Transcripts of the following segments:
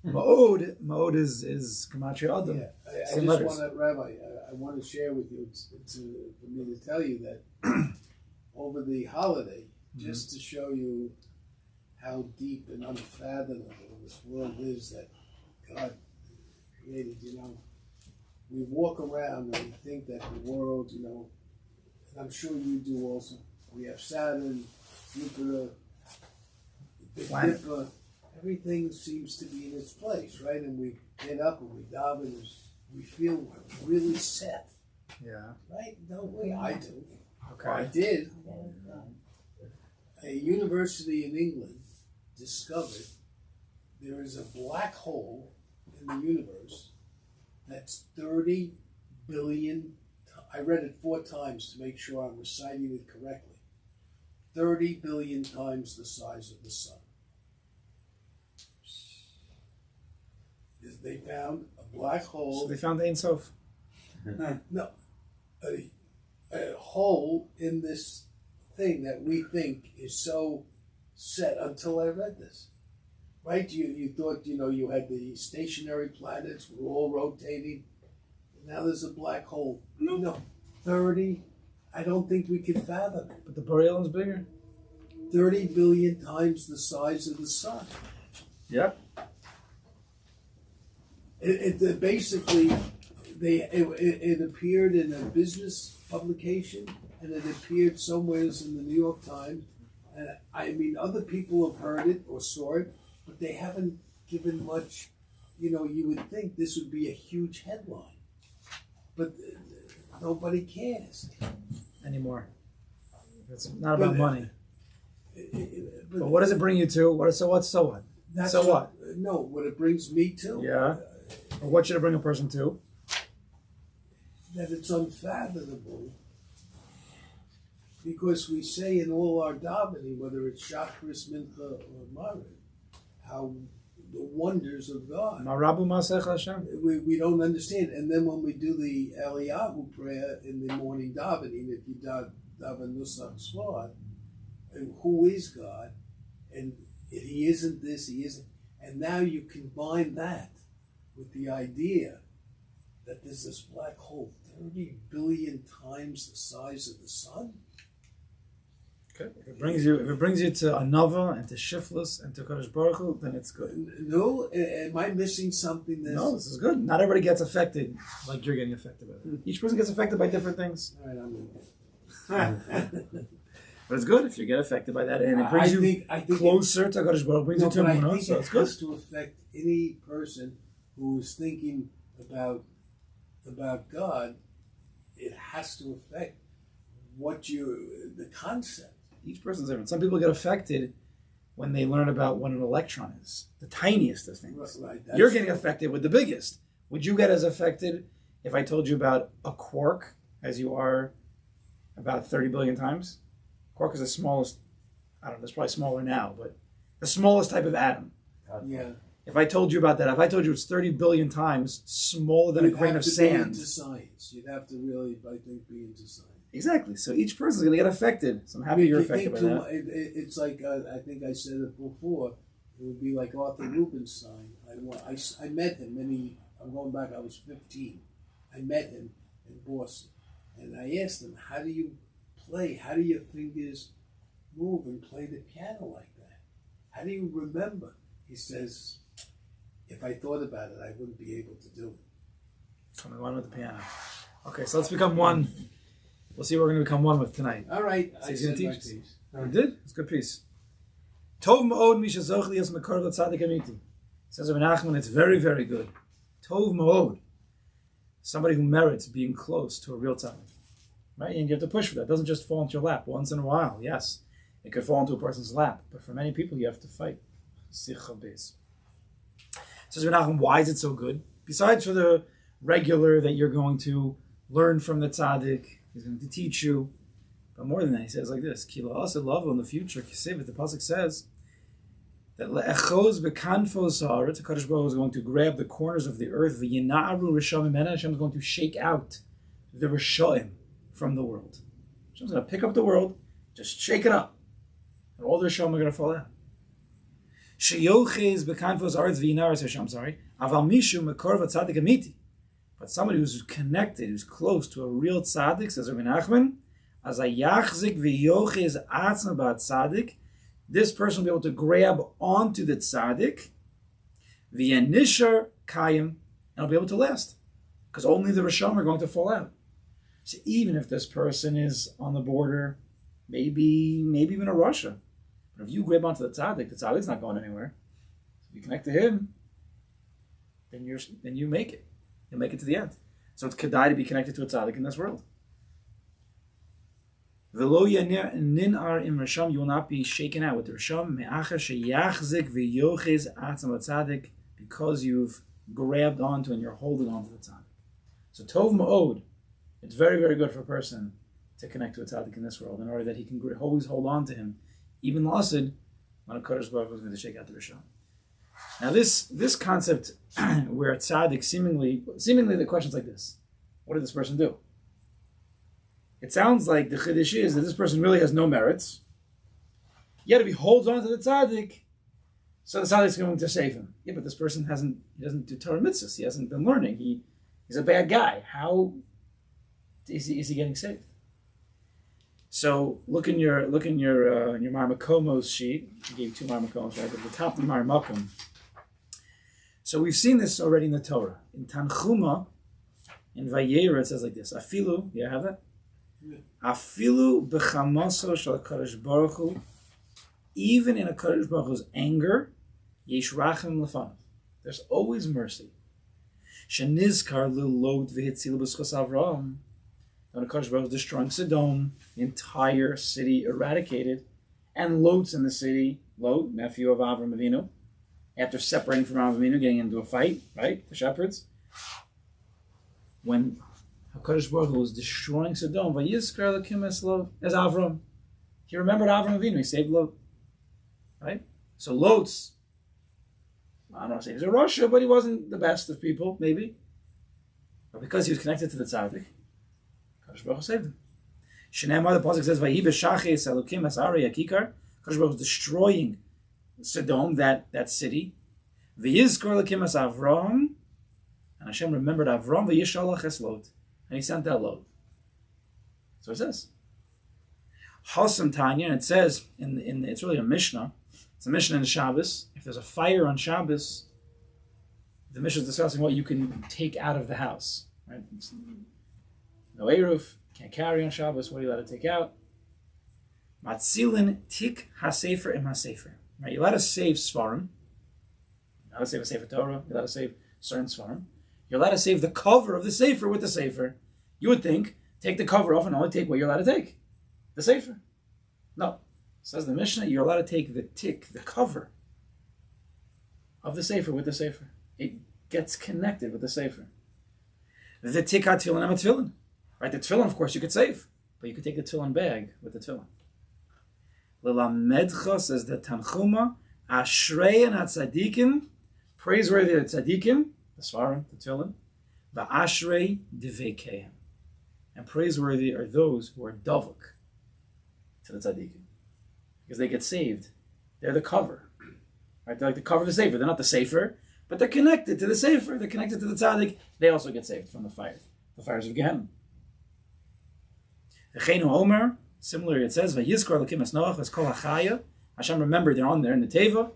Ma'od is Gematria Adam. Yeah, I just want to, Rabbi, I want to share with you, for me to tell you that over the holiday, just to show you how deep and unfathomable this world is that God created, we walk around and we think that the world, and I'm sure you do also, we have Saturn, Jupiter, Big Dipper, everything seems to be in its place, right? And we get up and we daven and we feel we're really set. Yeah. Right? Don't we? I do. Okay. I did. A university in England discovered there is a black hole in the universe that's 30 billion. I read it 4 times to make sure I'm reciting it correctly. 30 billion times the size of the sun. They found a black hole. So they found the Ein Sof. No, a hole in this thing that we think is so set until I read this. Right? You thought, you had the stationary planets, were all rotating. Now there's a black hole. No, 30. I don't think we can fathom it. But the Boreal is bigger. 30 billion times the size of the sun. Yeah. It basically, it appeared in a business publication, and it appeared somewhere in the New York Times. And I mean, other people have heard it or saw it, but they haven't given much. You would think this would be a huge headline, but nobody cares Anymore. It's not about money. But what does it bring you to? So what? What? No, what it brings me to. Yeah. Or what should it bring a person to? That it's unfathomable, because we say in all our davening, whether it's Shachris, Mincha, or Moharan, how the wonders of God. Marabu Masech Hashem. We don't understand. And then when we do the Eliyahu prayer in the morning davening, if you daven Nusach Swad, and who is God, and He isn't this, He isn't, and now you combine that with the idea that there's this black hole 30 billion times the size of the sun. Okay. If it brings you to Anava and to Shiflus and to Kodesh Baruch Hu, then it's good. No, am I missing something? No, this is good. Not everybody gets affected like you're getting affected by it. Each person gets affected by different things. All right, I'm with you. But it's good if you get affected by that, and it brings you closer to Kodesh Baruch Hu, brings you to Moharan, so it's good. It has to affect any person who is thinking about God. It has to affect the concept. Each person's different. Some people get affected when they learn about what an electron is, the tiniest of things. Right, you're getting affected with the biggest. Would you get as affected if I told you about a quark as you are about 30 billion times? Quark is the smallest, I don't know, it's probably smaller now, but the smallest type of atom. Yeah. If I told you about that, if I told you it's 30 billion times smaller than a grain of sand. You'd have to be into science. You'd have to really, I think, be into science. Exactly. So each person's going to get affected. So I'm happy you're affected by that. It's like, I think I said it before, it would be like Arthur Rubinstein. I met him, I'm going back, I was 15. I met him in Boston. And I asked him, how do you play? How do your fingers move and play the piano like that? How do you remember? He says, if I thought about it, I wouldn't be able to do it. Coming on with the piano. Okay, so let's become one. We'll see what we're going to become one with tonight. All right. So he's going to teach us. You did? It's a good piece. Tov ma'od misha zoch liyos mekor l'tzadik amiti. Says Rabbi Nachman, it's very, very good. Tov ma'od. Somebody who merits being close to a real tzaddik. Right? And you have to push for that. It doesn't just fall into your lap once in a while. Yes, it could fall into a person's lap. But for many people, you have to fight. Says Rabbi Nachman, why is it so good? Besides for the regular that you're going to learn from the tzaddik, he's going to teach you. But more than that, he says like this: Kila asa lavo in the future. Kisevit, the pasuk says that le'echos bekanfos haaretz, the Kodesh Baruch Hu is going to grab the corners of the earth. V'yinaru rishamim, and Hashem is going to shake out the rishaim from the world. Hashem's going to pick up the world, just shake it up, and all the rishaim are going to fall out. Sheyoches bekanfos arz v'inaris. I'm sorry. Aval mishu mekorva tzaddik amiti. But somebody who's connected, who's close to a real tzaddik, says Rabbi Nachman, as a yachzik v'yoches atzma ba tzaddik, this person will be able to grab onto the tzaddik, v'yanishar kayim, and will be able to last. Because only the Rishon are going to fall out. So even if this person is on the border, maybe even a Russia, but if you grab onto the tzaddik's not going anywhere. If you connect to him, then you make it. You'll make it to the end. So it's kedai to be connected to a tzaddik in this world. V'lo ninar im Rishon, you will not be shaken out with the Rishon me'achar sheyachzik v'yoches atzam tzaddik, because you've grabbed onto and you're holding onto the tzaddik. So tov ma'od, it's very, very good for a person to connect to a tzaddik in this world in order that he can always hold on to him, even lasid, when a Kodesh Baruch Hu is going to shake out the Rishon. Now this concept where a tzaddik seemingly the question's like this: what did this person do? It sounds like the chiddush is that this person really has no merits. Yet if he holds on to the tzaddik, so the tzaddik's going to save him. Yeah, but this person he doesn't do Torah mitzvahs. He hasn't been learning. He's a bad guy. How is he getting saved? So look in your Marmakomos sheet. I gave you 2 Marmakomos, right? But the top of the Marmakom. So we've seen this already in the Torah. In Tanchuma, in Vayera, it says like this: Afilu, you have that? Afilu b'chamaso shel Kodesh Baruch Hu, even in a Kodesh Baruch Hu's anger, yesh rachim lefanav. There's always mercy. Shenizkar lilot v'hitzilu b'schos Avraham. When a Kodesh Baruch Hu is destroying Sodom, the entire city eradicated, and Lot's in the city. Lot, nephew of Avram Avinu, after separating from Avram Avinu, getting into a fight, right? The shepherds. When HaKadosh Baruch Hu was destroying Sodom, Vayizkar Elokim es Lot, as Avram. He remembered Avram Avinu, he saved Lot. Right? So Lot's, I don't want to say he was a Russia, but he wasn't the best of people, maybe. But because he was connected to the tzaddik, HaKadosh Baruch Hu saved him. Shneimar, the pasuk says, Vayi b'shachis Elokim es Ari Akikar. HaKadosh Baruch Hu was destroying Sodom, that city. V'yizkor Elokim es Avraham, and Hashem remembered Avram, v'yishalach es Lot, and he sent out Lot. So it says. Hasam Tanya, and it says it's really a Mishnah. It's a Mishnah in Shabbos. If there's a fire on Shabbos, the Mishnah is discussing what you can take out of the house. Right? No Eruv, can't carry on Shabbos. What are you allowed to take out? Matzilin tik hasefer im hasefer. Right? You're allowed to save Svarim. You're allowed to save a Sefer Torah. You're allowed to save certain Svarim. You're allowed to save the cover of the Sefer with the Sefer. You would think, take the cover off and only take what you're allowed to take. The Sefer. No. Says the Mishnah, you're allowed to take the cover of the Sefer with the Sefer. It gets connected with the Sefer. The tik ha-tefillin and tefillin. Right, the tefillin, of course, you could save. But you could take the tefillin bag with the tefillin. L'lamedcha, says the Tanchuma, Ashrei and HaTzadikim, praiseworthy of the Tzadikim, the Svarim, the tefillin, V'ashrei divekeim. And praiseworthy are those who are davuk to the tzaddikim, because they get saved. They're the cover, right? They're like the cover of the sefer. They're not the sefer, but they're connected to the sefer. They're connected to the tzaddik. They also get saved from the fire, the fires of Gehenna. Echenu Omer, similarly, it says, "Vayizkar Elokim es Noach es kol hachaya." Hashem remembered they're on there in the teva,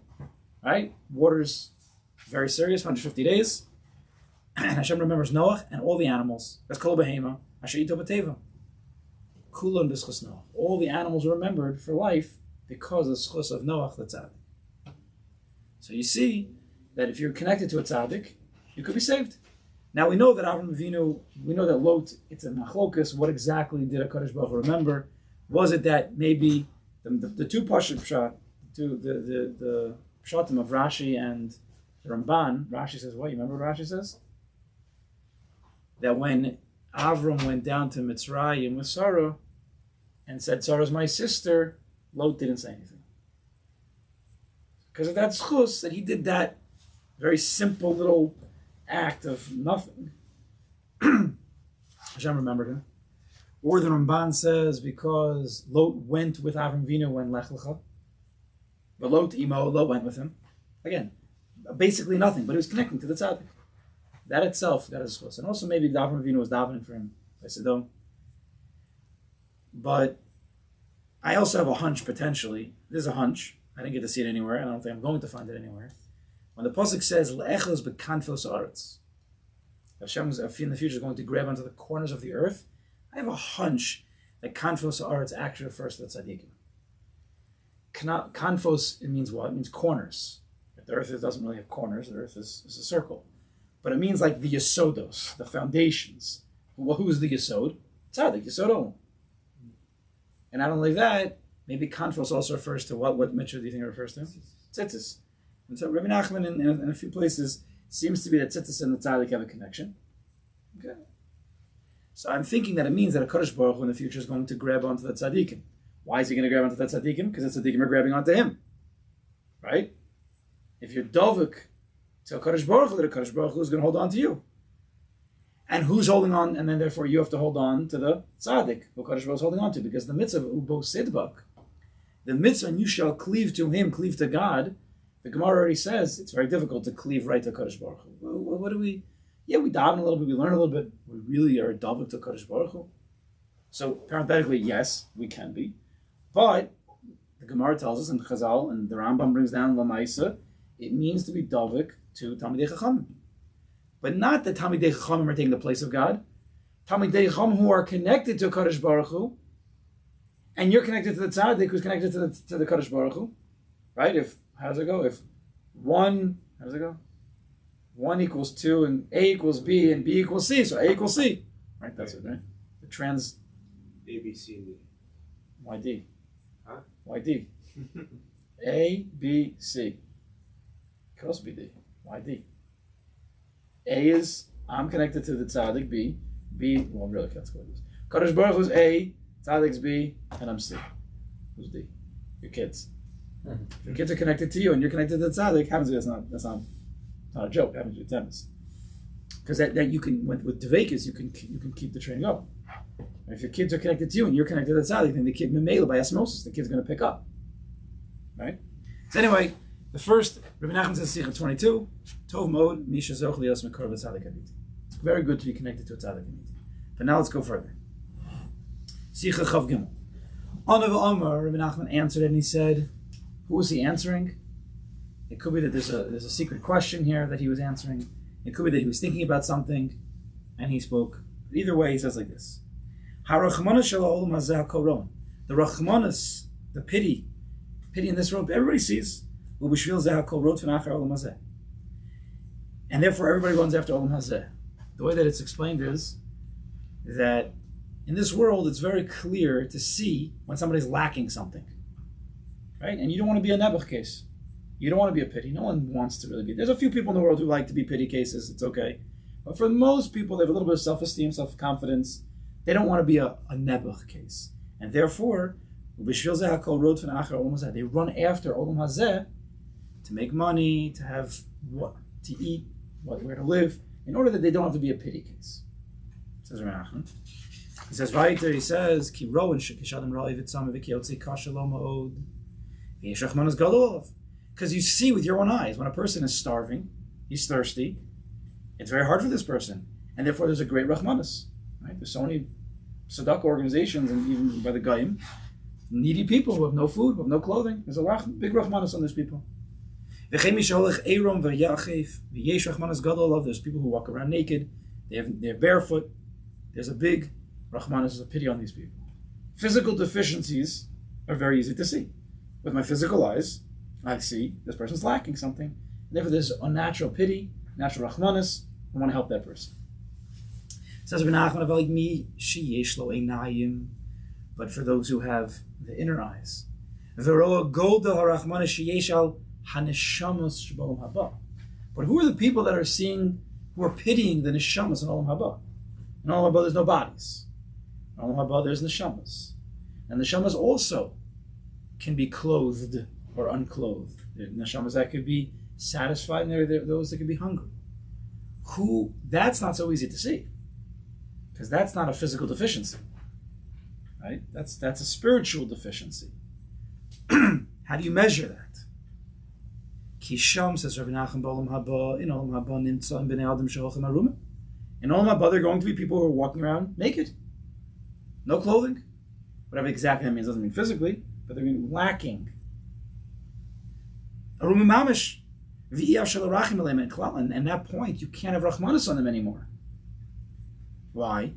right? Water's very serious, 150 days, and Hashem remembers Noach and all the animals. That's kol behema. Asher ito b'teva. Kulan b'schus Noach. All the animals were remembered for life because of the schus of Noach the tzaddik. So you see that if you're connected to a tzaddik, you could be saved. Now we know that Avram Avinu, we know that Lot, it's a machlokus. What exactly did HaKadosh Baruch Hu remember? Was it that maybe the two pashut pshat, the pshatim of Rashi and the Ramban? Rashi says what? You remember what Rashi says? That when Avram went down to Mitzrayim with Sarah and said, Sarah's my sister, Lot didn't say anything. Because of that schus, that he did that very simple little act of nothing. Hashem remembered him. Or the Ramban says, because Lot went with Avram Avinu when Lech Lecha. But Lot went with him. Again, basically nothing, but he was connecting to the tzaddik. That itself got his chus. And also maybe Avram Avinu was davening for him by Sodom. But I also have a hunch, potentially. This is a hunch. I didn't get to see it anywhere, and I don't think I'm going to find it anywhere. When the pasuk says, Le'echos bekanfos haaretz, Hashem in the future is going to grab onto the corners of the earth, I have a hunch that kanfos haaretz actually refers to the tzaddikim. Kanfos, it means what? It means corners. The earth doesn't really have corners. The earth is a circle. But it means like the yesodos, the foundations. Well, who is the yesod? Tzaddik, yesod olam. And not only that, maybe kanfos also refers to what mitzvah do you think it refers to? Tzitzis. And so Rabbi Nachman in a few places seems to be that tzitzis and the tzaddik have a connection. Okay. So I'm thinking that it means that a Kodesh Baruch Hu in the future is going to grab onto the tzaddikim. Why is he going to grab onto the tzaddikim? Because the tzaddikim are grabbing onto him. Right? If you're dovuk to a Kodesh Baruch Hu, the Kodesh Baruch Hu is going to hold on to you. And who's holding on? And then therefore you have to hold on to the tzaddik who Kodesh Baruch Hu is holding on to. Because the mitzvah of ubo sidbak, the mitzvah, and you shall cleave to him, cleave to God. The Gemara already says it's very difficult to cleave right to Kodesh Baruch Hu. What do we? Yeah, we daven a little bit, we learn a little bit. We really are a dovuk to Kodesh Baruch Hu. So parenthetically, yes, we can be. But the Gemara tells us, and Chazal, and the Rambam brings down Lamaisa, it means to be dovuk to Talmidei Chachamim. But not that Talmidei Chachamim are taking the place of God. Talmidei Chachamim who are connected to Kodesh Baruch Hu, and you're connected to the tzaddik who's connected to the Kodesh Baruch Hu. Right? How does it go? If 1, how does it go? 1 equals 2, and A equals B, and B equals C, so A equals C. Right? That's it, right? The trans... A, B, C, D. Why D? Huh? Why D? A, B, C. Could also be D. Why D? A is, I'm connected to the tzaddik, B. B, well, really, let's go with this. Kodesh Baruch Hu's A, tzaddik's B, and I'm C. Who's D? Your kids. If your kids are connected to you and you're connected to the tzaddik, happens to be, that's not a joke, happens to be temis. Because that you can, with Dveikus, you can keep the train going. And if your kids are connected to you and you're connected to the tzaddik, then the kid, memela, by osmosis, the kid's going to pick up. Right? So anyway, the first, Rabbi Nachman says, Sicha 22, Tov Mod, Misha Zoch Lios Mekor L'Tzaddik Amiti. It's very good to be connected to a tzaddik amiti. But now let's go further. Sicha Chav Gimel. Onav Omar, Rabbi Nachman answered and he said, who was he answering? It could be that there's a secret question here that he was answering. It could be that he was thinking about something and he spoke. But either way, he says like this. The Rachmanas, the pity in this world, everybody sees. And therefore everybody runs after Olam Hazeh. The way that it's explained is that in this world it's very clear to see when somebody's lacking something. Right? And you don't want to be a Nebuch case. You don't want to be a pity. No one wants to really be. There's a few people in the world who like to be pity cases. It's okay. But for most people, they have a little bit of self-esteem, self-confidence. They don't want to be a Nebuch case. And therefore, they run after Olam Hazeh to make money, to have what to eat, where to live, in order that they don't have to be a pity case. Says Nachman. He says, right he says, Ki ro'in shekishadam ra'i v'tzam v'kiyotzi kasha lo ma'od. Because you see with your own eyes, when a person is starving, he's thirsty, it's very hard for this person. And therefore there's a great Rachmanis. Right? There's so many tzedakah organizations, and even by the Goyim, needy people who have no food, who have no clothing. There's a big Rachmanis on these people. There's people who walk around naked, they're barefoot. There's a big Rachmanis, a pity on these people. Physical deficiencies are very easy to see. With my physical eyes, I see this person's lacking something. Therefore, there's a natural pity, natural Rachmanis. I want to help that person. It says, but for those who have the inner eyes, but who are the people that are seeing, who are pitying the neshamas in Olam Haba? In Olam Haba, there's no bodies. In Olam Haba, there's neshamas. And the neshamas also can be clothed or unclothed. There are neshamas that could be satisfied, and there are those that could be hungry. That's not so easy to see. Because that's not a physical deficiency. Right? That's a spiritual deficiency. How do you measure that? Kisham, says Rabbi Nachman, B'olam haba, in Olam haba nimtza in bnei adam she'ochem arumim. In Olam haba, there are going to be people who are walking around naked, no clothing. Whatever exactly that means, doesn't mean physically, but they're lacking. Arumim mamish, v'iyah shel rachim aleim klal, and at that point you can't have rachmanis on them anymore. Why?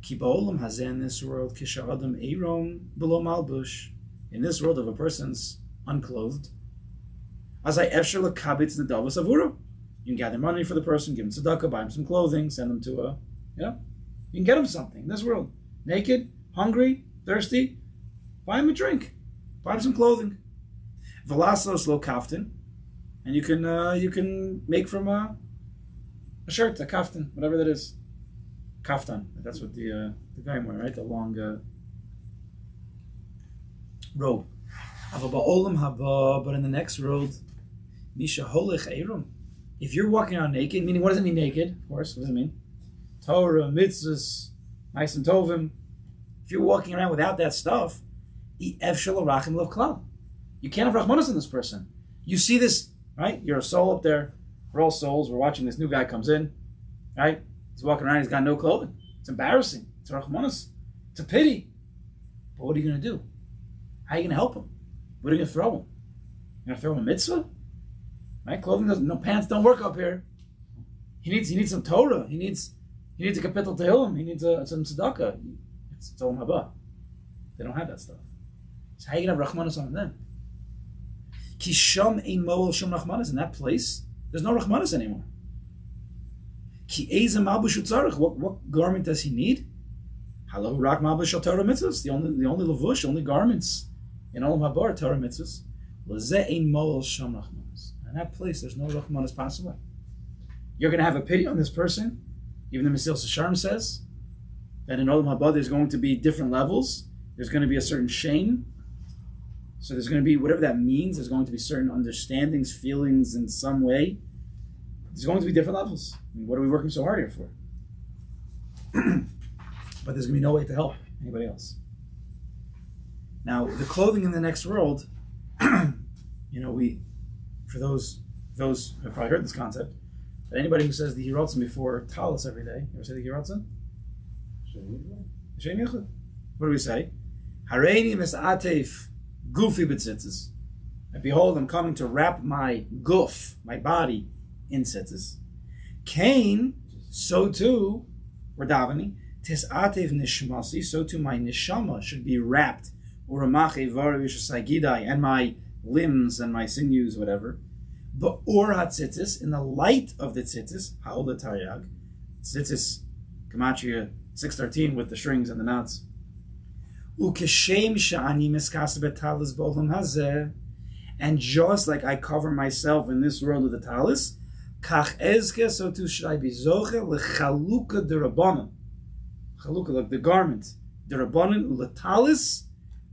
Ki ba'olam hazeh, in this world, kisha adam eiron below malbush, in this world of a person's unclothed, as I efshar lekabitz nedavos avura. You can gather money for the person, give him tzedakah, buy him some clothing, send him to you can get him something in this world. Naked, hungry, thirsty, buy him a drink, buy him some clothing. Velasos lo kaftan, and you can make from a shirt, a kaftan, whatever that is. Kaftan, that's what the guy wear, right? The long robe. But in the next world, Misha holech eirum. If you're walking around naked, meaning what does it mean naked? Of course, what does it mean? Torah, mitzvahs, nice and tovim. If you're walking around without that stuff, you can't have rachmanas in this person. You see this, right? You're a soul up there. We're all souls. We're watching this new guy comes in, right? He's walking around. He's got no clothing. It's embarrassing. It's a rachmanas. It's a pity. But what are you going to do? How are you going to help him? What are you going to throw him? You're going to throw him a mitzvah? Right? Clothing doesn't. No, pants don't work up here. He needs some Torah. He needs a kapitel tehillim. He needs some tzedakah. It's Olam haba. They don't have that stuff. So how are you going to have rachmanas on him then? Ki sham ein moel sham rachmanas. In that place, there's no rachmanas anymore. Ki eza malbush utzarich. What garment does he need? Halo rak malbush shel Torah mitzvahs. The only levush, only garments in Olam haba are Torah mitzvahs. Lezeh ein moel sham rachmanas. In that place, there's no rachmanas possible. You're going to have a pity on this person. Even the Sichos Haran says that in Olam haba there's going to be different levels. There's going to be a certain shame. So there's going to be, whatever that means, there's going to be certain understandings, feelings in some way. There's going to be different levels. I mean, what are we working so hard here for? But there's going to be no way to help anybody else. Now, the clothing in the next world, for those who have probably heard this concept, but anybody who says the Hirotzen before Talis every day, you ever say the Hirotzen? What do we say? Hareini mis'atef gufi b'tzitzis. And behold, I'm coming to wrap my guf, my body, in tzitzis. Cain, so too, we're davening, tis atev nishmasi, so too my neshama should be wrapped, uramache varish sagidai, and my limbs and my sinews, whatever. But or hatzitzis, in the light of the tzitzis, ha'ola taryag, tzitzis, Gematria 613 with the strings and the knots. Ukeshem sha'ani miskas betalis b'olam hazeh, and just like I cover myself in this world with the talis, kach ezke, so too should I be zoche lechaluka derabanan. Chaluka, like the garment, derabanan uletalis,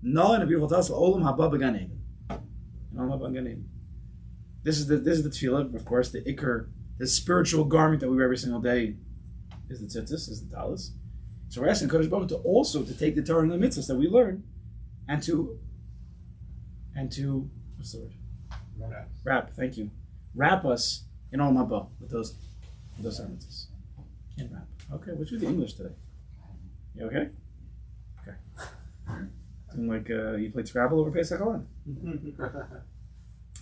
no, in a beautiful talis, olam haba b'gan eden. Olam haba b'gan eden. This is the tefillah, of course, the ikr, the spiritual garment that we wear every single day is the tzitzis, is the talis. So we're asking Kodesh Baruch to also to take the Torah and the mitzvahs that we learn and to what's the word? Wrap. Thank you. Wrap us in Olam haba with those mitzvahs. In wrap. Okay, what's with the English today? You okay? Okay. Doing like you played Scrabble over Pesach Halan.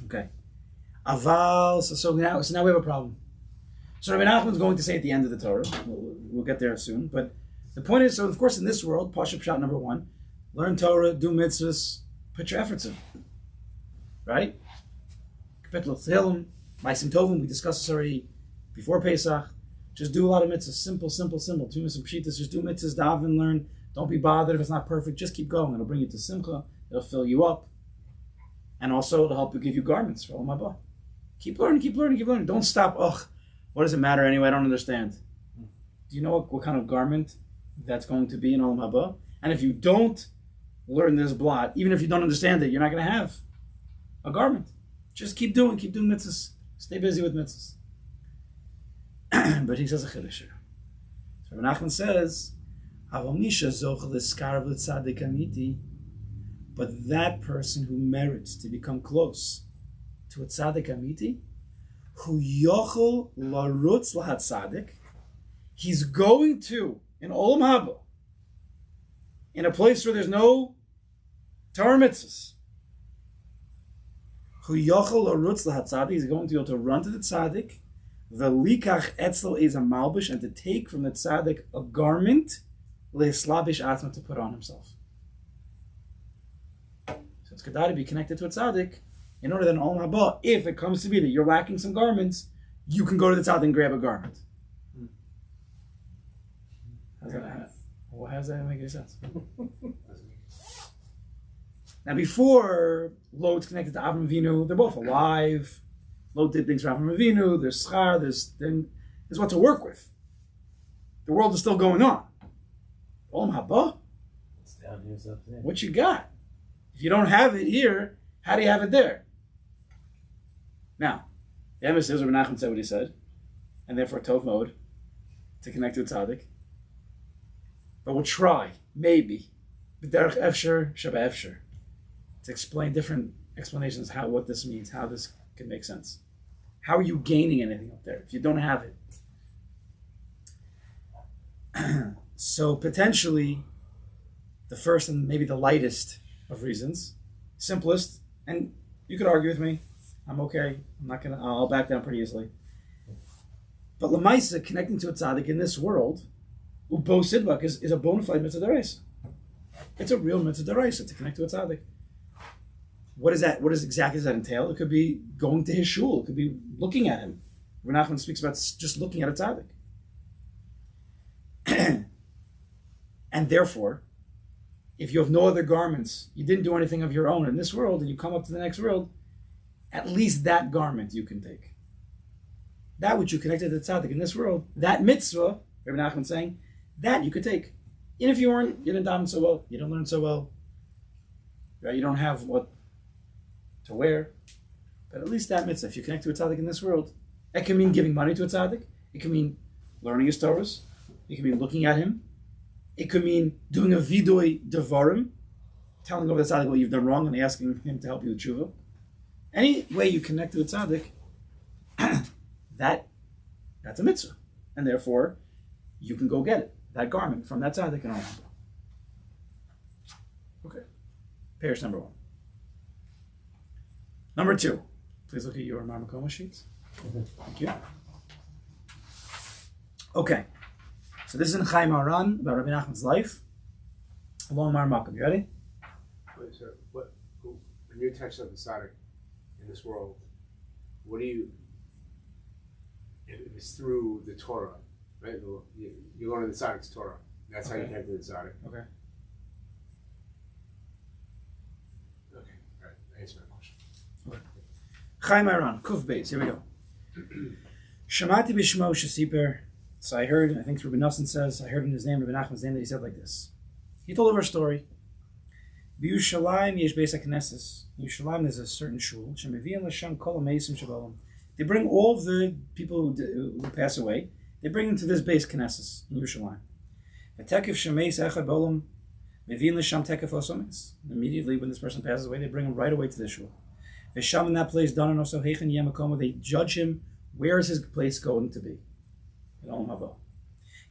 Okay. Aval. So now we have a problem. So Rabbi Nachman is going to say at the end of the Torah. We'll get there soon, but. The point is, so of course in this world, Pashup Shot number 1, learn Torah, do mitzvahs, put your efforts in. Right? Kapitel Tehillim, Ma'asim Tovim, we discussed this already before Pesach. Just do a lot of mitzvahs. Simple. Tumas and Pshitas, just do mitzvahs, daven, learn. Don't be bothered if it's not perfect. Just keep going. It'll bring you to Simcha. It'll fill you up. And also it'll help you give you garments for Olam haba. Keep learning. Don't stop. What does it matter anyway? I don't understand. Do you know what kind of garment that's going to be in Olam haba? And if you don't learn this blot, even if you don't understand it, you're not going to have a garment. Just keep doing mitzvahs. Stay busy with mitzvahs. But he says a chiddush. So Rabbi Nachman says, but that person who merits to become close to a tzaddik amiti, hu yochel larutz lahat tzaddik, he's going to, in Olam Haba, in a place where there's no Torah mitzvahs, hu yochel larutz lahat tzaddik, he's going to be able to run to the tzaddik, the likach etzel is a malbish, and to take from the tzaddik a garment, leslabish atma, to put on himself. So it's kedai to be connected to a tzaddik, in order that in Olam Haba, if it comes to be that you're lacking some garments, you can go to the tzaddik and grab a garment. How does that make any sense? Now, before Lot's connected to Avraham Avinu, they're both alive. Lot did things for Avraham Avinu. There's schar. There's what to work with. The world is still going on. Olam Haba? It's down here, it's up there. What you got? If you don't have it here, how do you have it there? Now, the emes is Rabbi Nachman said what he said, and therefore tov mode to connect to a tzaddik. But we'll try, maybe, b'derech efsher sheba efsher, to explain different explanations what this means, how this can make sense. How are you gaining anything up there if you don't have it? So potentially, the first and maybe the lightest of reasons, simplest, and you could argue with me. I'm okay. I'll back down pretty easily. But Lamaisa, connecting to a tzaddik in this world, Ubo Sidbak is a bona fide mitzvah deraisa. It's a real mitzvah deraisa to connect to a tzaddik. What is that? What exactly does that entail? It could be going to his shul. It could be looking at him. Rabbi Nachman speaks about just looking at a tzaddik. And therefore, if you have no other garments, you didn't do anything of your own in this world, and you come up to the next world, at least that garment you can take. That which you connected to the tzaddik in this world, that mitzvah, Rabbi Nachman saying, that you could take. And if you didn't daven so well, you didn't learn so well, right? You don't have what to wear, but at least that mitzvah, if you connect to a tzaddik in this world, it can mean giving money to a tzaddik, it can mean learning his Torahs, it can mean looking at him, it could mean doing a vidui devarim, telling over the tzaddik what you've done wrong and asking him to help you with tshuva. Any way you connect to a tzaddik, that's a mitzvah. And therefore, you can go get it, that garment from that tzaddik and all. Okay. Parish number 1. Number 2. Please look at your Marmakoma sheets. Thank you. Okay. So this is in Sichos Haran about Rabbi Nachman's life. Along Marmakam. You ready? Wait, sir. When you're touching up the tzaddik in this world, what do you? If it's through the Torah, right? You learn the tzaddik's Torah. That's Okay. how you connect to the tzaddik. Okay. Okay. All right. Answer my question. Sichos Haran, Kuf Beis. Here we go. Shamati b'shmo shesiper. So I heard, I think Rabbi Nosson says, I heard in his name, Rabbi Nachman's name, that he said like this. He told over a story. B'Yushalayim yesh beis haknesses. In Yerushalayim there's a certain shul. Shemevi'im l'sham kol ha'meisim shabalam. They bring all of the people who pass away. They bring them to this base knesses in Yerushalayim. V'tekef shemeis echad b'olam mevi'im l'sham tekef osomes. Immediately when this person passes away, they bring him right away to the shul. V'sham in that place, danan also heichen yemakom. They judge him. Where is his place going to be? In Olam Haba.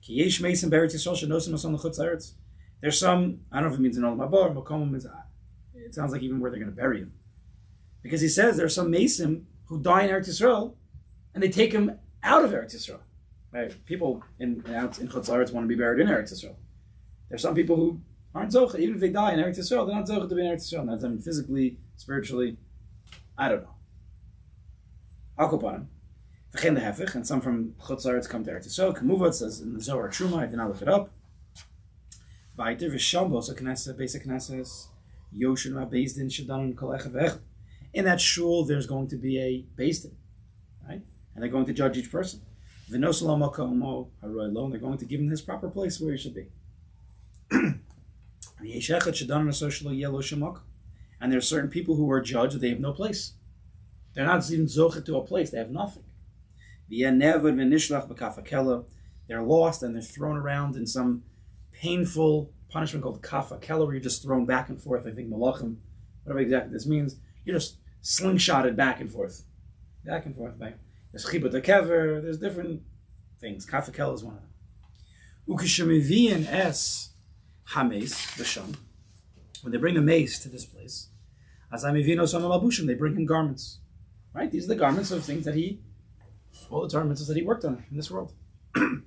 Ki yesh meisim b'Eretz Yisrael shenosim ason l'chutz eretz. There's some, I don't know if it means in Olam Haba or Makom means, it sounds like even where they're going to bury him. Because he says there are some Mesim who die in Eretz Yisrael and they take him out of Eretz Yisrael. Right? People in Chutz Eretz want to be buried in Eretz Yisrael. There's some people who aren't Zocha, even if they die in Eretz Yisrael, they're not Zocha to be in Eretz Yisrael. That's, I mean, physically, spiritually, I don't know. I'll go upon him. And some from Chutz Eretz come to Eretz Yisrael. Kemuvat says in the Zohar Truma, I did not look it up. Weiter v'sham so Knesset, basic Knesses, Yoshin Beis Din Shadan Kol Echad Ve'echad. In that shul, there's going to be a Beis Din, right? And they're going to judge each person. V'nos lo makomo haroy lo, and they're going to give him his proper place where he should be. And there are certain people who are judged that they have no place. They're not even zochet to a place. They have nothing. They're lost and they're thrown around in some painful punishment called kafa kela, where you're just thrown back and forth. I think malachim, whatever exactly this means, you're just slingshotted back and forth. Back and forth. There's chibut kever, there's different things. Kafakel is one of them. Ukishamivian es hames, the sham. When they bring the mace to this place, as amivino son malbushim, they bring him garments. Right? These are the garments of things that all the garments that he worked on in this world. And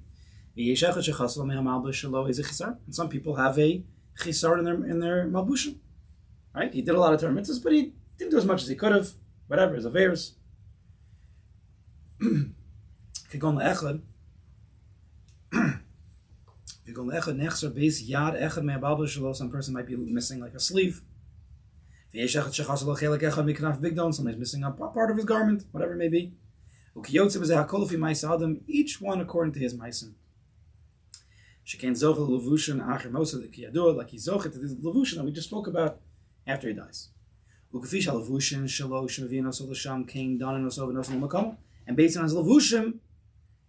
some people have a chisar in their malbushim. Right? He did a lot of Torah mitzvahs, but he didn't do as much as he could have. Whatever, his affairs. Some person might be missing like a sleeve. Somebody's missing a part of his garment, whatever it may be. Each one according to his meisim. Like he's zochet to this levushin that we just spoke about after he dies. And based on his levushim,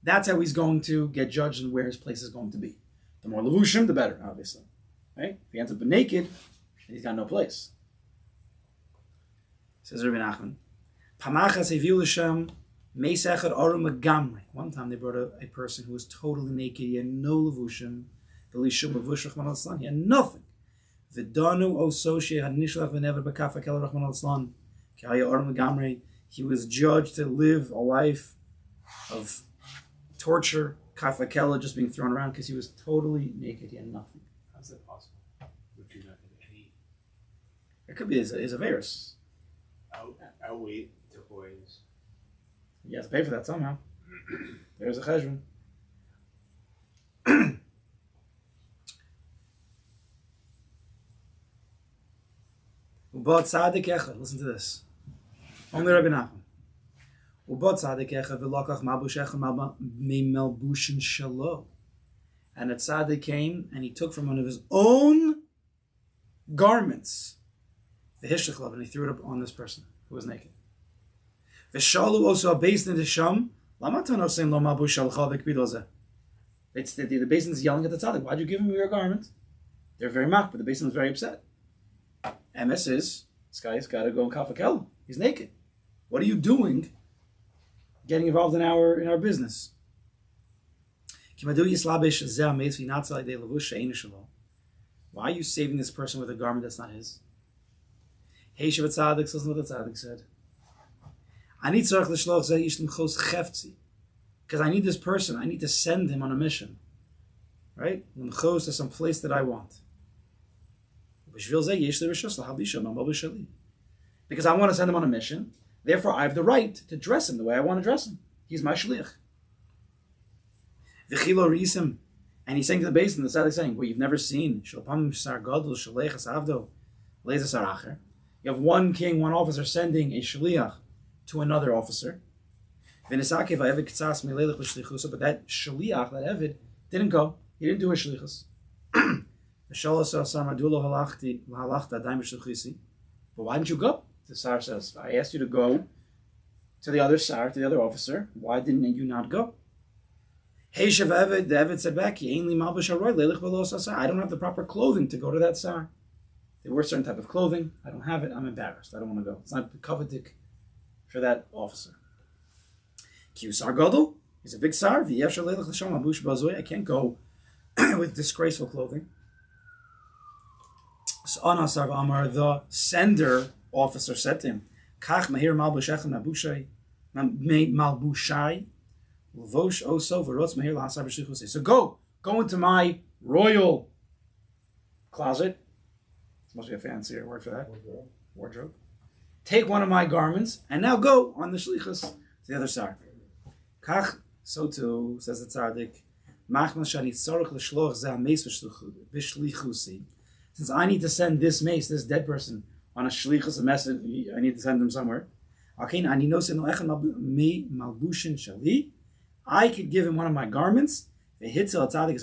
that's how he's going to get judged and where his place is going to be. The more levushim, the better, obviously. Right? If he ends up naked, he's got no place. Says Rabbi Nachman. One time they brought a person who was totally naked. He had no levushim. He had nothing. He was judged to live a life of torture, kafakela, just being thrown around because he was totally naked. He had nothing. How's that possible? Would you not get any? It could be his virus. Outweigh to boys. He has to pay for that somehow. There's a cheshbon. Listen to this. Only Rabbi Nachman. And a tzaddik came and he took from one of his own garments the hishlach, and he threw it up on this person who was naked. V'shalu also a basin in Sham. It's the basin is yelling at the tzaddik. Why'd you give him your garment? They're very mocked, but the basin was very upset. MS is this guy's got to go in kafakel. He's naked. What are you doing? Getting involved in our business. Why are you saving this person with a garment that's not his? Aish, listen to what the tzaddik said. Because I need this person. I need to send him on a mission. Right? To some place that I want. Because I want to send him on a mission. Therefore, I have the right to dress him the way I want to dress him. He's my shliach. And he's saying to the basin, the tzaddik saying, well, you've never seen. You have one king, one officer sending a shliach to another officer. But that shliach, that Evid, didn't go. He didn't do his shlichus. But why didn't you go? The Sar says, I asked you to go to the other Sar, to the other officer. Why didn't you not go? The Evid said back, I don't have the proper clothing to go to that Sar. They wear a certain type of clothing. I don't have it. I'm embarrassed. I don't want to go. It's not coveted for that officer. Sar Gadol, he's a big Sar. I can't go with disgraceful clothing. So Anasar Amar, the sender officer, said to him, Kach mahir malbushechem malbushai l'vosh oso v'rotz mahir l'hasar b'shlichusei. So go into my royal closet. This must be a fancier word for that. Wardrobe. Take one of my garments and now go on the shlichus to the other side. Kach, so too, says the tzaddik, Machman shani tzarich l'shloch zeh ha-meis b'shlichusi. Since I need to send this mace, this dead person, on a shlichus, a message, I need to send them somewhere. I could give him one of my garments. And the tzaddik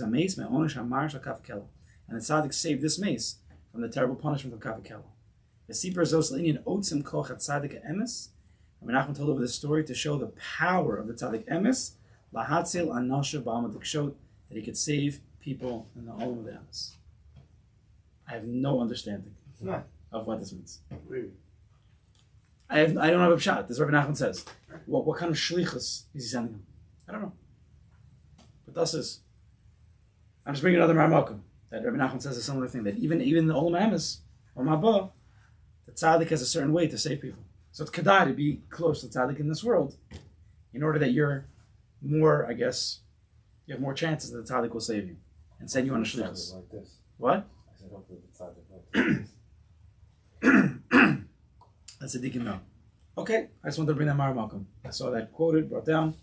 saved this mace from the terrible punishment of kavakel. The Sipar Zoslinian Otsim Koch at Tzaddik Emes. And Nachman told over the story to show the power of the Tzaddik Emes, Lahatzil Anasha Ba'amadik showed that he could save people in the Olam of the Emes. I have no understanding of what this means. Really? I don't have a pshat. This is what Rabbi Nachman says. What kind of shlichus is he sending him? I don't know. But thus is. I'm just bringing another Marmakum. That Rabbi Nachman says a similar thing. That even the Olam Hamas, or Mabah, the tzaddik has a certain way to save people. So it's kedai to be close to tzaddik in this world, in order that you're more, I guess, you have more chances that the tzaddik will save you and send you on a shlichus. Like this. What? I said, hopefully the tzaddik like this. That's a deacon no. Okay, I just wanted to bring that Mara Malcolm. I saw that quoted, brought down.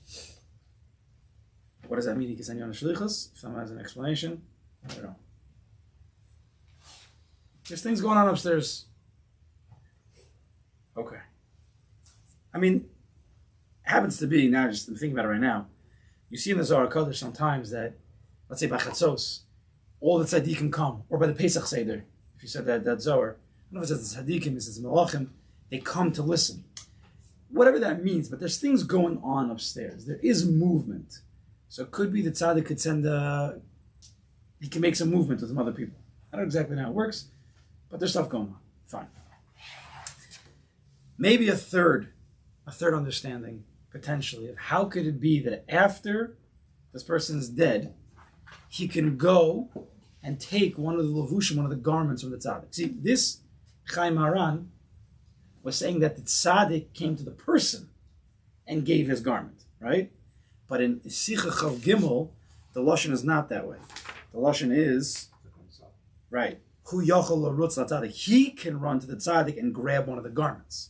What does that mean? He can send you on a shlichus? If someone has an explanation, I don't know. There's things going on upstairs. Okay. I mean, happens to be, now just I'm thinking about it right now, you see in the Zohar Kodesh sometimes that, let's say by Chatzos, all the tzaddikim come, or by the Pesach Seder, if you said that Zohar, I don't know if it says the tzaddikim, it says Melachim, they come to listen. Whatever that means, but there's things going on upstairs. There is movement. So it could be the tzaddik could send he can make some movement with some other people. I don't know exactly how it works, but there's stuff going on. Fine. Maybe a third understanding, potentially, of how could it be that after this person's dead, he can go and take one of the levushim, one of the garments from the tzaddik. See, this Chaim Haran was saying that the tzaddik came to the person and gave his garment, right? But in Sichos Chav Gimel, the lashon is not that way. The lashon is, right, Hu Yachol Larutz LaTzaddik. He can run to the tzaddik and grab one of the garments.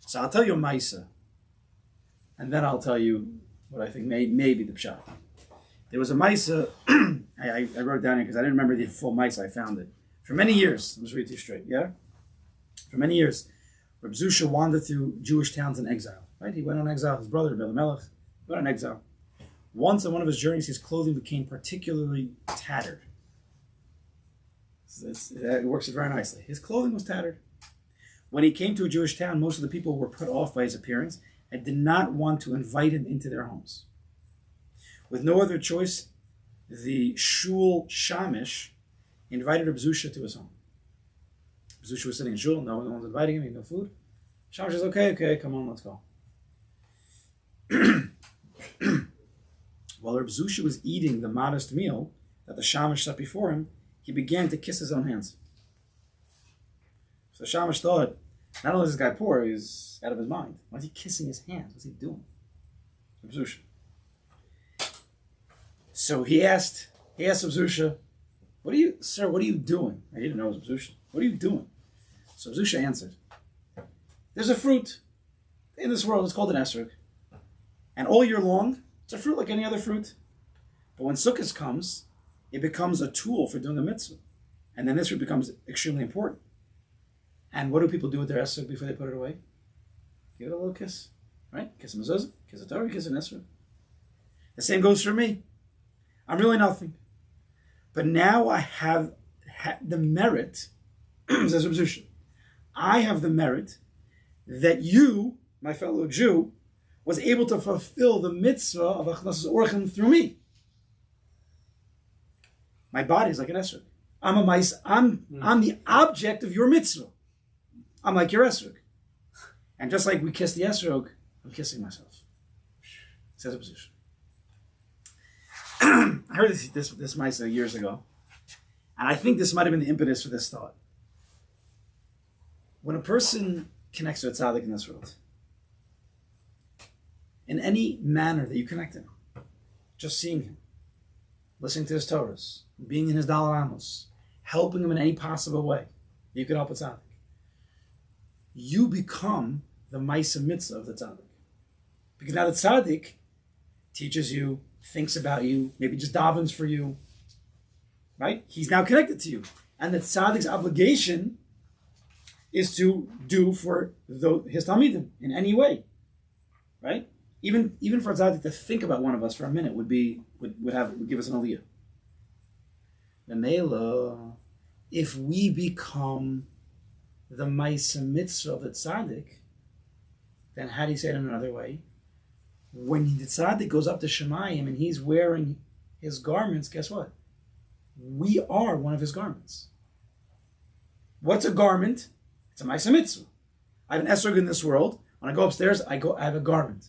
So I'll tell you a Maisa, and then I'll tell you what I think may be the pshat. There was a Maisa, I wrote it down here because I didn't remember the full Maisa, I found it. For many years, I'll just read it to you straight, yeah? For many years, Reb Zusha wandered through Jewish towns in exile, right? He went on exile, his brother, Rebbe Melech, went on exile. Once on one of his journeys, his clothing became particularly tattered. It works very nicely. His clothing was tattered. When he came to a Jewish town, most of the people were put off by his appearance and did not want to invite him into their homes. With no other choice, the shul shamish invited Reb Zusha to his home. Reb Zusha was sitting in shul, no one was inviting him, he had no food. Shamish says, okay, come on, let's go. While Reb Zusha was eating the modest meal that the shamish set before him, he began to kiss his own hands. So Shamash thought, not only is this guy poor, he's out of his mind. Why is he kissing his hands? What's he doing? Zusha. So he asked Zusha, what are you doing? He didn't know it was Zusha. What are you doing? So Zusha answered, there's a fruit in this world, it's called an esrog. And all year long, it's a fruit like any other fruit. But when Sukkot comes, it becomes a tool for doing a mitzvah. And then this fruit becomes extremely important. And what do people do with their esrog before they put it away? Give it a little kiss, right? Kiss a mezuzah, kiss a Torah, kiss an esrog. The same goes for me. I'm really nothing. But now I have the merit, says Reb Zusha, I have the merit that you, my fellow Jew, was able to fulfill the mitzvah of Achnasas Orchim through me. My body is like an esrog. I'm the object of your mitzvah. I'm like your esrog. And just like we kiss the esrog, I'm kissing myself. Says a position. I heard this Maisa years ago, and I think this might have been the impetus for this thought. When a person connects to a tzaddik in this world, in any manner that you connect him, just seeing him, listening to his Torahs, being in his Dalai Amos, helping him in any possible way, you can help a tzaddik. You become the Maisa Mitzvah of the tzaddik. Because now the tzaddik teaches you, thinks about you, maybe just davens for you, right? He's now connected to you. And the tzaddik's obligation is to do for his talmidim in any way, right? Even for a tzaddik to think about one of us for a minute would give us an aliyah. The Mela, if we become the Maisa Mitzvah of the tzaddik, then how do you say it in another way? When the tzaddik goes up to Shemayim and he's wearing his garments, guess what? We are one of his garments. What's a garment? It's a Maisa Mitzvah. I have an esrog in this world. When I go upstairs, I have a garment.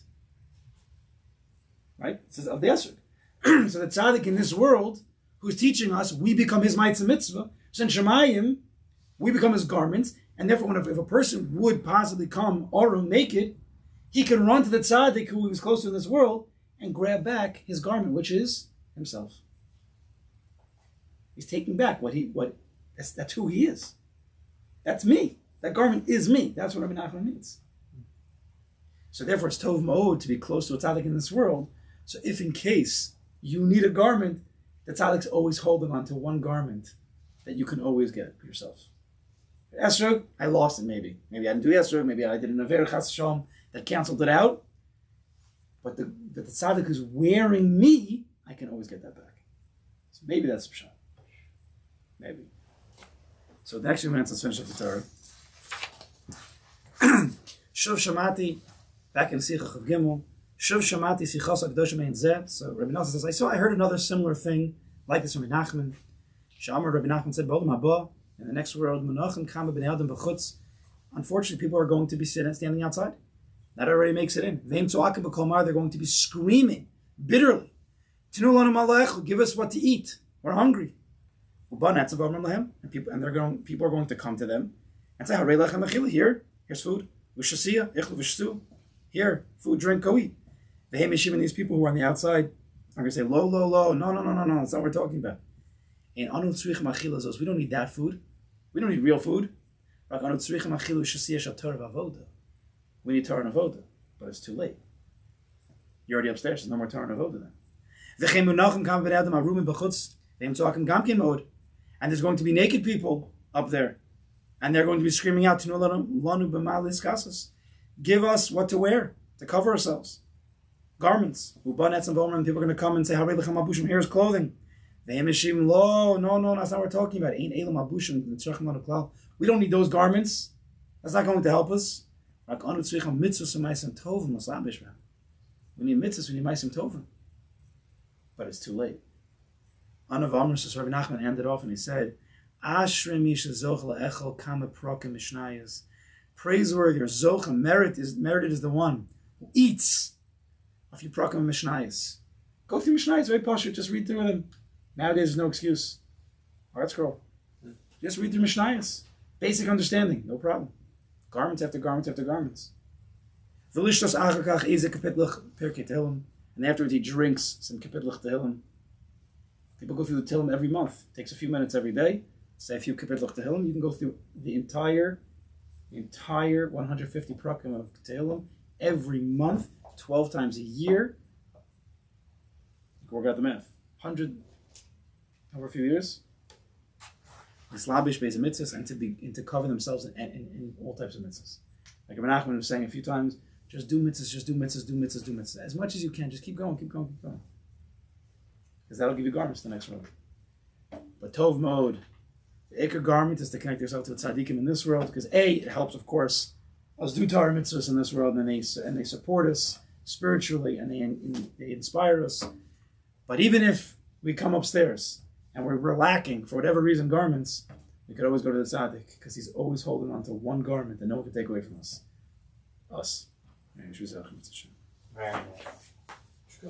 Right? It says of the esrog. So the tzaddik in this world, who's teaching us, we become his mitzvah mitzvah. So in Shemayim, we become his garments, and therefore, if a person would possibly come orum naked, he can run to the tzaddik who he was close to in this world and grab back his garment, which is himself. He's taking back that's who he is. That's me. That garment is me. That's what Rabbi Nachman means. So therefore, it's tov ma'od to be close to a tzaddik in this world. So if in case you need a garment, the tzaddik's always holding on to one garment that you can always get yourself. Esrog, I lost it maybe. Maybe I didn't do Esrog, maybe I did an Aver Chas Shalom that canceled it out. But the tzaddik who's wearing me, I can always get that back. So maybe that's Pshat. Maybe. So next few minutes, let's finish up the Torah. Shuv Shamati, back in Sichos of Gimel. Shuv Shamati Sichos HaKadoshim Ein Zeh. So Rabbi Nachman says, I heard another similar thing like this from Rabbi Nachman. Shamar Rabbi Nachman said, B'olam haba, in the next world, Menachem Kama B'nei Adam B'chutz. Unfortunately, people are going to be standing outside. That already makes it in. V'hem Tzoakim B'kol Mar, they're going to be screaming bitterly. Tinu lanu malech, give us what to eat. We're hungry. And people are going to come to them and say, here's food. Here, food, drink, go eat. And these people who are on the outside are going to say, lo, no, that's not what we're talking about. And we don't need that food. We don't need real food. We need Torah and Avoda, but it's too late. You're already upstairs, there's no more Torah and Avoda then. And there's going to be naked people up there. And they're going to be screaming out, give us what to wear, to cover ourselves. Garments. People are going to come and say, here's clothing. No, that's not what we're talking about. We don't need those garments. That's not going to help us. We need mitzvahs, we need ma'asim tovim. But it's too late. Anav Amr says, Rabbi Nachman ended off and he said, praiseworthy or zocha, merited is the one who eats a few prakim and mishnayos. Go through mishnayos, very posh, just read through them. Nowadays there's no excuse. All right, scroll. Just read through mishnayos. Basic understanding, no problem. Garments after garments after garments. And afterwards he drinks some Kipitlach Tehillim. People go through the Tehillim every month. It takes a few minutes every day. Say a few Kipitlach Tehillim. You can go through the entire 150 prakim of Tehillim every month, 12 times a year. You can work out the math. 100 over a few years. Islabish based mitzvahs and to cover themselves in all types of mitzvahs. Like Rabbi Nachman was saying a few times, just do mitzvahs. As much as you can, just keep going. Because that'll give you garments the next world. But Tov Mode, the Iker garment is to connect yourself to the tzaddikim in this world, because it helps, of course, us do Torah mitzvahs in this world, and they support us spiritually, and they inspire us. But even if we come upstairs and we're lacking, for whatever reason, garments, we could always go to the tzaddik, because he's always holding on to one garment that no one can take away from us. Us. Right.